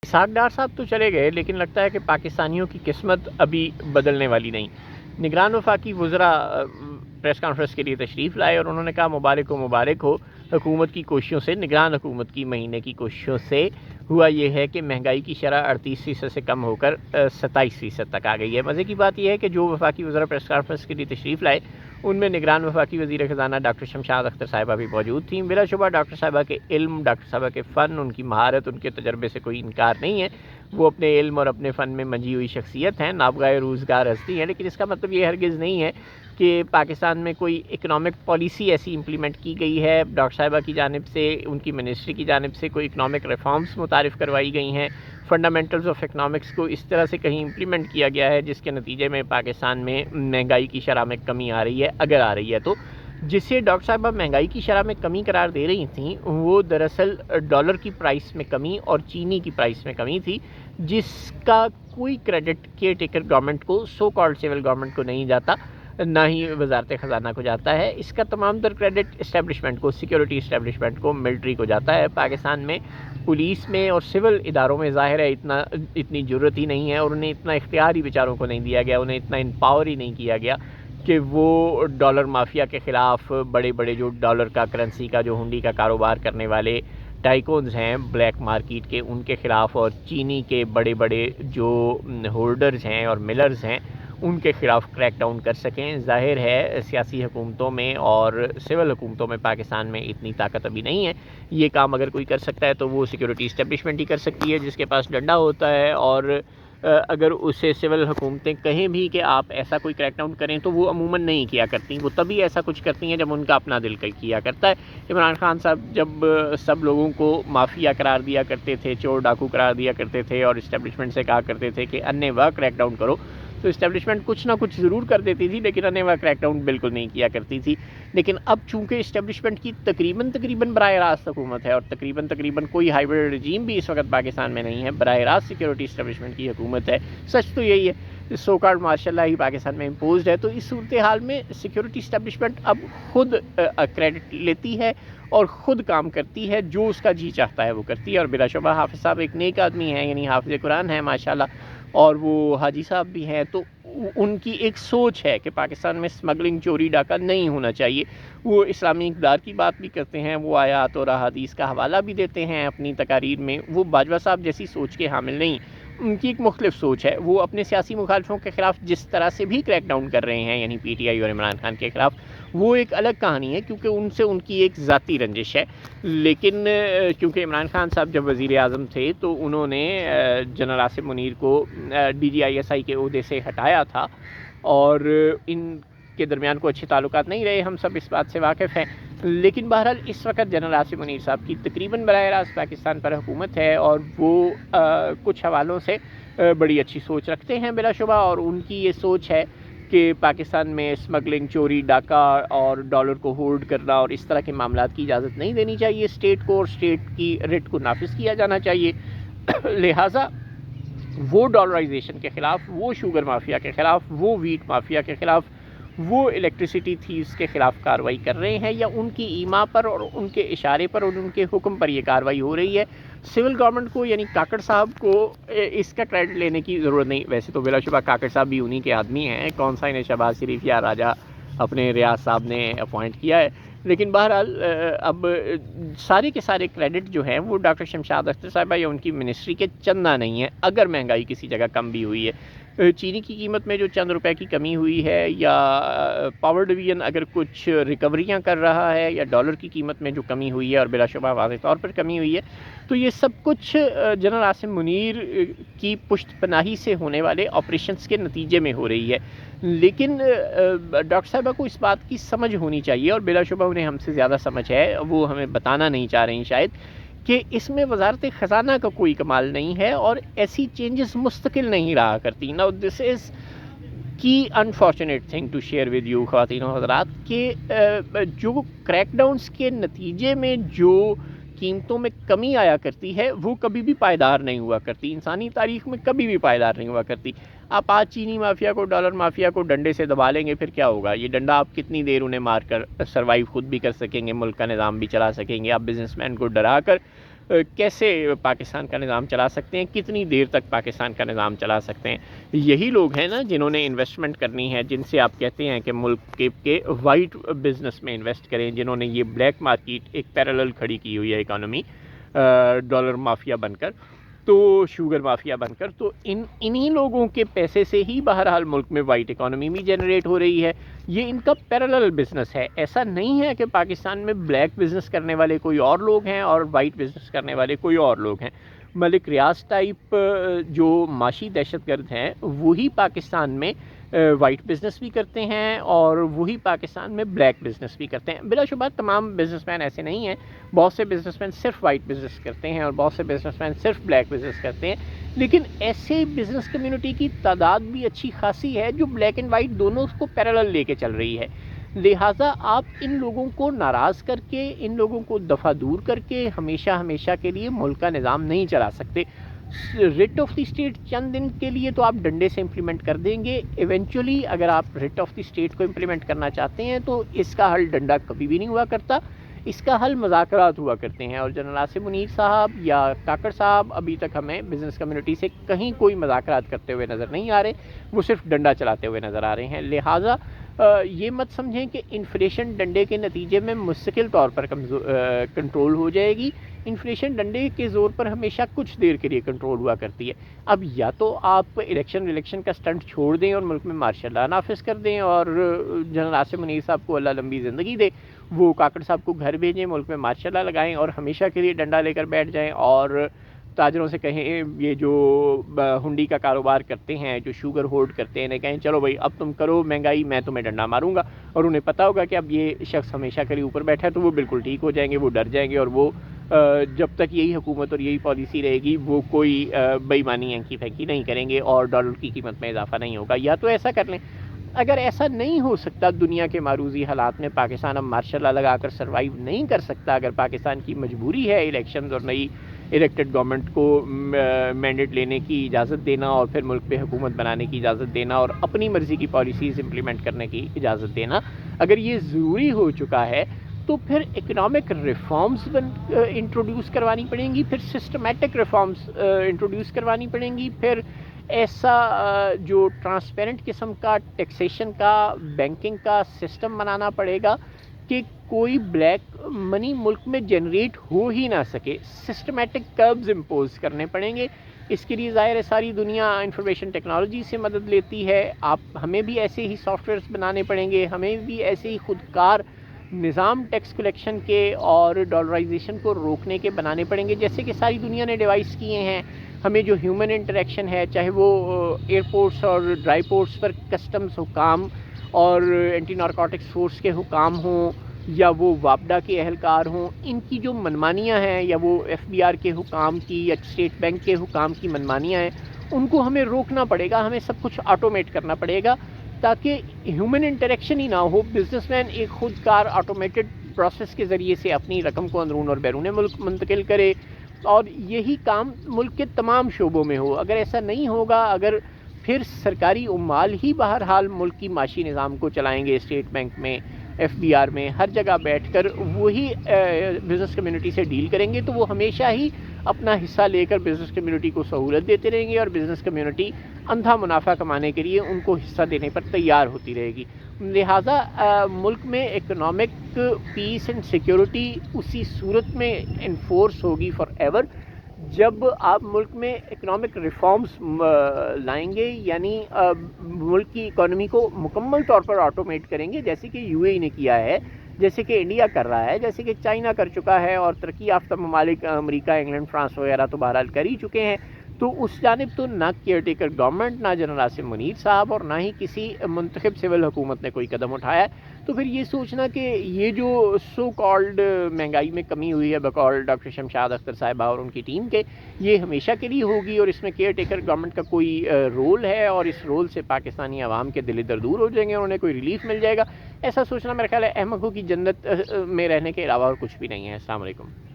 اسحاق ڈار صاحب تو چلے گئے، لیکن لگتا ہے کہ پاکستانیوں کی قسمت ابھی بدلنے والی نہیں۔ نگران وفاقی وزراء پریس کانفرنس کے لیے تشریف لائے اور انہوں نے کہا مبارک ہو حکومت کی کوششوں سے، نگران حکومت کی مہینے کی کوششوں سے ہوا یہ ہے کہ مہنگائی کی شرح 38% سے کم ہو کر 27% تک آ گئی ہے۔ مزے کی بات یہ ہے کہ جو وفاقی وزراء پریس کانفرنس کے لیے تشریف لائے ان میں نگران وفاقی وزیر خزانہ ڈاکٹر شمشاد اختر صاحبہ بھی موجود تھیں۔ بلا شبہ ڈاکٹر صاحبہ کے علم، ڈاکٹر صاحبہ کے فن، ان کی مہارت، ان کے تجربے سے کوئی انکار نہیں ہے۔ وہ اپنے علم اور اپنے فن میں منجھی ہوئی شخصیت ہیں، نابغہ روزگار ہستی ہیں، لیکن اس کا مطلب یہ ہرگز نہیں ہے کہ پاکستان میں کوئی اکنامک پالیسی ایسی امپلیمنٹ کی گئی ہے، ڈاکٹر صاحبہ کی جانب سے، ان کی منسٹری کی جانب سے کوئی اکنامک ریفارمز متعارف کروائی گئی ہیں، فنڈامنٹلز آف اکنامکس کو اس طرح سے کہیں امپلیمنٹ کیا گیا ہے جس کے نتیجے میں پاکستان میں مہنگائی کی شرح میں کمی آ رہی ہے، اگر آ رہی ہے تو۔ جسے ڈاکٹر صاحبہ مہنگائی کی شرح میں کمی قرار دے رہی تھیں وہ دراصل ڈالر کی پرائس میں کمی اور چینی کی پرائس میں کمی تھی، جس کا کوئی کریڈٹ کیئر ٹیکر گورنمنٹ کو، سو کالڈ سول گورنمنٹ کو نہیں جاتا، نہ ہی وزارت خزانہ کو جاتا ہے۔ اس کا تمام تر کریڈٹ اسٹیبلشمنٹ کو، سیکیورٹی اسٹیبلشمنٹ کو، ملٹری کو جاتا ہے۔ پاکستان میں پولیس میں اور سول اداروں میں ظاہر ہے اتنی جرت ہی نہیں ہے اور انہیں اتنا اختیار ہی بیچاروں کو نہیں دیا گیا، انہیں اتنا امپاور ہی نہیں کیا گیا کہ وہ ڈالر مافیا کے خلاف، بڑے بڑے جو ڈالر کا، کرنسی کا، جو ہنڈی کا کاروبار کرنے والے ٹائکونز ہیں بلیک مارکیٹ کے، ان کے خلاف، اور چینی کے بڑے بڑے جو ہولڈرز ہیں اور ملرز ہیں ان کے خلاف کریک ڈاؤن کر سکیں۔ ظاہر ہے سیاسی حکومتوں میں اور سول حکومتوں میں پاکستان میں اتنی طاقت ابھی نہیں ہے۔ یہ کام اگر کوئی کر سکتا ہے تو وہ سیکیورٹی اسٹیبلشمنٹ ہی کر سکتی ہے جس کے پاس ڈنڈا ہوتا ہے، اور اگر اسے سول حکومتیں کہیں بھی کہ آپ ایسا کوئی کریک ڈاؤن کریں تو وہ عموماً نہیں کیا کرتی، وہ تبھی ایسا کچھ کرتی ہیں جب ان کا اپنا دل کیا کرتا ہے۔ عمران خان صاحب جب سب لوگوں کو مافیا قرار دیا کرتے تھے، چور ڈاکو قرار دیا کرتے تھے اور اسٹیبلشمنٹ سے کہا کرتے تھے کہ انے واہ کریک ڈاؤن کرو، تو اسٹیبلشمنٹ کچھ نہ کچھ ضرور کر دیتی تھی لیکن انے واہ کریک ڈاؤن بالکل نہیں کیا کرتی تھی۔ لیکن اب چونکہ اسٹیبلشمنٹ کی تقریباً براہ راست حکومت ہے اور تقریباً کوئی ہائیبرڈ رجیم بھی اس وقت پاکستان میں نہیں ہے، براہ راست سیکیورٹی اسٹیبلشمنٹ کی حکومت ہے، سچ تو یہی ہے، سو کارڈ مارشل لا ہی پاکستان میں امپوزڈ ہے، تو اس صورتحال میں سیکیورٹی اسٹیبلشمنٹ اب خود کریڈٹ لیتی ہے اور خود کام کرتی ہے، جو اس کا جی چاہتا ہے وہ کرتی ہے۔ اور بلا شبہ حافظ صاحب ایک نیک آدمی ہیں، یعنی حافظ قرآن ہیں ماشاءاللہ، اور وہ حاجی صاحب بھی ہیں، تو ان کی ایک سوچ ہے کہ پاکستان میں سمگلنگ، چوری ڈاکہ نہیں ہونا چاہیے۔ وہ اسلامی اقدار کی بات بھی کرتے ہیں، وہ آیات اور احادیث کا حوالہ بھی دیتے ہیں اپنی تقاریر میں۔ وہ باجوہ صاحب جیسی سوچ کے حامل نہیں، ان کی ایک مختلف سوچ ہے۔ وہ اپنے سیاسی مخالفوں کے خلاف جس طرح سے بھی کریک ڈاؤن کر رہے ہیں، یعنی پی ٹی آئی اور عمران خان کے خلاف، وہ ایک الگ کہانی ہے کیونکہ ان سے ان کی ایک ذاتی رنجش ہے۔ لیکن کیونکہ عمران خان صاحب جب وزیر اعظم تھے تو انہوں نے جنرل آصف منیر کو D G I S I کے عہدے سے ہٹایا تھا اور ان کے درمیان کوئی اچھے تعلقات نہیں رہے، ہم سب اس بات سے واقف ہیں۔ لیکن بہرحال اس وقت جنرل آصف منیر صاحب کی تقریباً براہ راست پاکستان پر حکومت ہے اور وہ کچھ حوالوں سے بڑی اچھی سوچ رکھتے ہیں بلا شبہ، اور ان کی یہ سوچ ہے کہ پاکستان میں اسمگلنگ، چوری ڈاکہ اور ڈالر کو ہولڈ کرنا اور اس طرح کے معاملات کی اجازت نہیں دینی چاہیے اسٹیٹ کو، اور اسٹیٹ کی ریٹ کو نافذ کیا جانا چاہیے۔ لہٰذا وہ ڈالرائزیشن کے خلاف، وہ شوگر مافیا کے خلاف، وہ ویٹ مافیا کے خلاف، وہ الیکٹریسٹی تھیوز کے خلاف کارروائی کر رہے ہیں، یا ان کی ایما پر اور ان کے اشارے پر اور ان کے حکم پر یہ کارروائی ہو رہی ہے۔ سول گورنمنٹ کو یعنی کاکڑ صاحب کو اس کا کریڈٹ لینے کی ضرورت نہیں، ویسے تو بلا شبہ کاکڑ صاحب بھی انہی کے آدمی ہیں، کون سا انہیں شہباز شریف یا راجہ اپنے ریاض صاحب نے اپوائنٹ کیا ہے۔ لیکن بہرحال اب سارے کے سارے کریڈٹ جو ہیں وہ ڈاکٹر شمشاد اختر صاحبہ یا ان کی منسٹری کے چندہ نہیں ہیں، اگر مہنگائی کسی جگہ کم بھی ہوئی ہے۔ چینی کی قیمت میں جو چند روپے کی کمی ہوئی ہے، یا پاور ڈویژن اگر کچھ ریکوریاں کر رہا ہے، یا ڈالر کی قیمت میں جو کمی ہوئی ہے اور بلا شبہ واضح طور پر کمی ہوئی ہے، تو یہ سب کچھ جنرل آصف منیر کی پشت پناہی سے ہونے والے آپریشنز کے نتیجے میں ہو رہی ہے۔ لیکن ڈاکٹر صاحبہ کو اس بات کی سمجھ ہونی چاہیے، اور بلا شبہ انہیں ہم سے زیادہ سمجھ ہے، وہ ہمیں بتانا نہیں چاہ رہی شاید، کہ اس میں وزارت خزانہ کا کوئی کمال نہیں ہے اور ایسی چینجز مستقل نہیں رہا کرتی۔ Now this is کی unfortunate thing to share with you خواتین و حضرات، کہ جو کریک ڈاؤنس کے نتیجے میں جو قیمتوں میں کمی آیا کرتی ہے وہ کبھی بھی پائیدار نہیں ہوا کرتی، انسانی تاریخ میں کبھی بھی پائیدار نہیں ہوا کرتی۔ آپ آج چینی مافیا کو، ڈالر مافیا کو ڈنڈے سے دبا لیں گے، پھر کیا ہوگا؟ یہ ڈنڈا آپ کتنی دیر انہیں مار کر سروائیو خود بھی کر سکیں گے، ملک کا نظام بھی چلا سکیں گے؟ آپ بزنس مین کو ڈرا کر کیسے پاکستان کا نظام چلا سکتے ہیں، کتنی دیر تک پاکستان کا نظام چلا سکتے ہیں. یہی لوگ ہیں نا جنہوں نے انویسٹمنٹ کرنی ہے، جن سے آپ کہتے ہیں کہ ملک کے وائٹ بزنس میں انویسٹ کریں، جنہوں نے یہ بلیک مارکیٹ ایک پیرالل کھڑی کی ہوئی ہے اکانومی، ڈالر مافیا بن کر، تو شوگر مافیا بن کر. تو انہی لوگوں کے پیسے سے ہی بہرحال ملک میں وائٹ اکانومی بھی جنریٹ ہو رہی ہے. یہ ان کا پیرالل بزنس ہے. ایسا نہیں ہے کہ پاکستان میں بلیک بزنس کرنے والے کوئی اور لوگ ہیں اور وائٹ بزنس کرنے والے کوئی اور لوگ ہیں. ملک ریاض ٹائپ جو معاشی دہشت گرد ہیں وہی پاکستان میں وائٹ بزنس بھی کرتے ہیں اور وہی پاکستان میں بلیک بزنس بھی کرتے ہیں. بلا شبہ تمام بزنس مین ایسے نہیں ہیں. بہت سے بزنس مین صرف وائٹ بزنس کرتے ہیں اور بہت سے بزنس مین صرف بلیک بزنس کرتے ہیں. لیکن ایسے بزنس کمیونٹی کی تعداد بھی اچھی خاصی ہے جو بلیک اینڈ وائٹ دونوں کو پیرالل لے کے چل رہی ہے. لہٰذا آپ ان لوگوں کو ناراض کر کے، ان لوگوں کو دفع دور کر کے ہمیشہ کے لیے ملک کا نظام نہیں چلا سکتے. ریٹ آف دی اسٹیٹ چند دن کے لیے تو آپ ڈنڈے سے امپلیمنٹ کر دیں گے. ایونچولی اگر آپ ریٹ آف دی اسٹیٹ کو امپلیمنٹ کرنا چاہتے ہیں تو اس کا حل ڈنڈا کبھی بھی نہیں ہوا کرتا، اس کا حل مذاکرات ہوا کرتے ہیں. اور جنرل عاصم منیر صاحب یا کاکڑ صاحب ابھی تک ہمیں بزنس کمیونٹی سے کہیں کوئی مذاکرات کرتے ہوئے نظر نہیں آ رہے، وہ صرف ڈنڈا چلاتے ہوئے نظر آ رہے ہیں. لہٰذا یہ مت سمجھیں کہ انفلیشن ڈنڈے کے نتیجے میں مستقل طور پر کنٹرول ہو جائے گی. انفلیشن ڈنڈے کے زور پر ہمیشہ کچھ دیر کے لیے کنٹرول ہوا کرتی ہے. اب یا تو آپ الیکشن کا سٹنٹ چھوڑ دیں اور ملک میں مارشل لا نافذ کر دیں اور جنرل عاصم منیر صاحب کو اللہ لمبی زندگی دے، وہ کاکڑ صاحب کو گھر بھیجیں، ملک میں مارشل لا لگائیں اور ہمیشہ کے لیے ڈنڈا لے کر بیٹھ جائیں اور تاجروں سے کہیں، یہ جو ہنڈی کا کاروبار کرتے ہیں، جو شوگر ہولڈ کرتے ہیں، انہیں کہیں چلو بھائی اب تم کرو مہنگائی، میں تمہیں ڈنڈا ماروں گا. اور انہیں پتہ ہوگا کہ اب یہ شخص ہمیشہ کے لیے اوپر بیٹھا ہے تو وہ بالکل ٹھیک ہو جائیں گے، وہ ڈر جائیں گے اور وہ جب تک یہی حکومت اور یہی پالیسی رہے گی وہ کوئی بے ایمانی اینکی پھینکی نہیں کریں گے اور ڈالر کی قیمت میں اضافہ نہیں ہوگا. یا تو ایسا کر لیں. اگر ایسا نہیں ہو سکتا، دنیا کے معروضی حالات میں پاکستان اب مارشل لا لگا کر سروائیو نہیں کر سکتا، اگر پاکستان کی مجبوری ہے الیکشنز اور نئی الیکٹڈ گورنمنٹ کو مینڈیٹ لینے کی اجازت دینا اور پھر ملک پہ حکومت بنانے کی اجازت دینا اور اپنی مرضی کی پالیسیز امپلیمنٹ کرنے کی اجازت دینا، اگر یہ ضروری ہو چکا ہے تو پھر اکنامک ریفارمز انٹروڈیوس کروانی پڑیں گی، پھر سسٹمیٹک ریفارمز انٹروڈیوس کروانی پڑیں گی، پھر ایسا جو ٹرانسپیرنٹ قسم کا ٹیکسیشن کا، بینکنگ کا سسٹم بنانا پڑے گا کہ کوئی بلیک منی ملک میں جنریٹ ہو ہی نہ سکے. سسٹمیٹک کربز امپوز کرنے پڑیں گے. اس کے لیے ظاہر ہے ساری دنیا انفارمیشن ٹیکنالوجی سے مدد لیتی ہے. ہمیں بھی ایسے ہی سافٹ ویئرس بنانے پڑیں گے، ہمیں بھی ایسے ہی خودکار نظام ٹیکس کلیکشن کے اور ڈالرائزیشن کو روکنے کے بنانے پڑیں گے، جیسے کہ ساری دنیا نے ڈیوائس کیے ہیں. ہمیں جو ہیومن انٹریکشن ہے، چاہے وہ ایئرپورٹس اور ڈرائی پورٹس پر کسٹمز حکام اور اینٹی نارکوٹکس فورس کے حکام ہوں یا وہ وابڈا کے اہلکار ہوں، ان کی جو منمانیاں ہیں یا وہ ایف بی آر کے حکام کی یا اسٹیٹ بینک کے حکام کی منمانیاں ہیں، ان کو ہمیں روکنا پڑے گا. ہمیں سب کچھ آٹومیٹ کرنا پڑے گا تاکہ ہیومن انٹریکشن ہی نہ ہو. بزنس مین ایک خود کار آٹومیٹڈ پروسیس کے ذریعے سے اپنی رقم کو اندرون اور بیرون ملک منتقل کرے اور یہی کام ملک کے تمام شعبوں میں ہو. اگر ایسا نہیں ہوگا، اگر پھر سرکاری عمال ہی بہرحال ملک کی معاشی نظام کو چلائیں گے، اسٹیٹ بینک میں، ایف بی آر میں، ہر جگہ بیٹھ کر وہی بزنس کمیونٹی سے ڈیل کریں گے تو وہ ہمیشہ ہی اپنا حصہ لے کر بزنس کمیونٹی کو سہولت دیتے رہیں گے اور بزنس کمیونٹی اندھا منافع کمانے کے لیے ان کو حصہ دینے پر تیار ہوتی رہے گی. لہٰذا ملک میں اکنامک پیس اینڈ سیکیورٹی اسی صورت میں انفورس ہوگی فار ایور جب آپ ملک میں اکنامک ریفارمز لائیں گے، یعنی ملک کی اکانومی کو مکمل طور پر آٹومیٹ کریں گے، جیسے کہ یو اے ای نے کیا ہے، جیسے کہ انڈیا کر رہا ہے، جیسے کہ چائنا کر چکا ہے اور ترقی یافتہ ممالک امریکہ، انگلینڈ، فرانس وغیرہ تو بہرحال کر ہی چکے ہیں. تو اس جانب تو نہ کیئر ٹیکر گورنمنٹ، نہ جنرل عاصم منیر صاحب اور نہ ہی کسی منتخب سول حکومت نے کوئی قدم اٹھایا ہے. تو پھر یہ سوچنا کہ یہ جو سو کالڈ مہنگائی میں کمی ہوئی ہے بقول ڈاکٹر شمشاد اختر صاحبہ اور ان کی ٹیم کے، یہ ہمیشہ کے لیے ہوگی اور اس میں کیئر ٹیکر گورنمنٹ کا کوئی رول ہے اور اس رول سے پاکستانی عوام کے دل در دور ہو جائیں گے اور انہیں کوئی ریلیف مل جائے گا. ایسا سوچنا میرا خیال ہے احمقوں کی جنت میں رہنے کے علاوہ اور کچھ بھی نہیں ہے. السلام علیکم.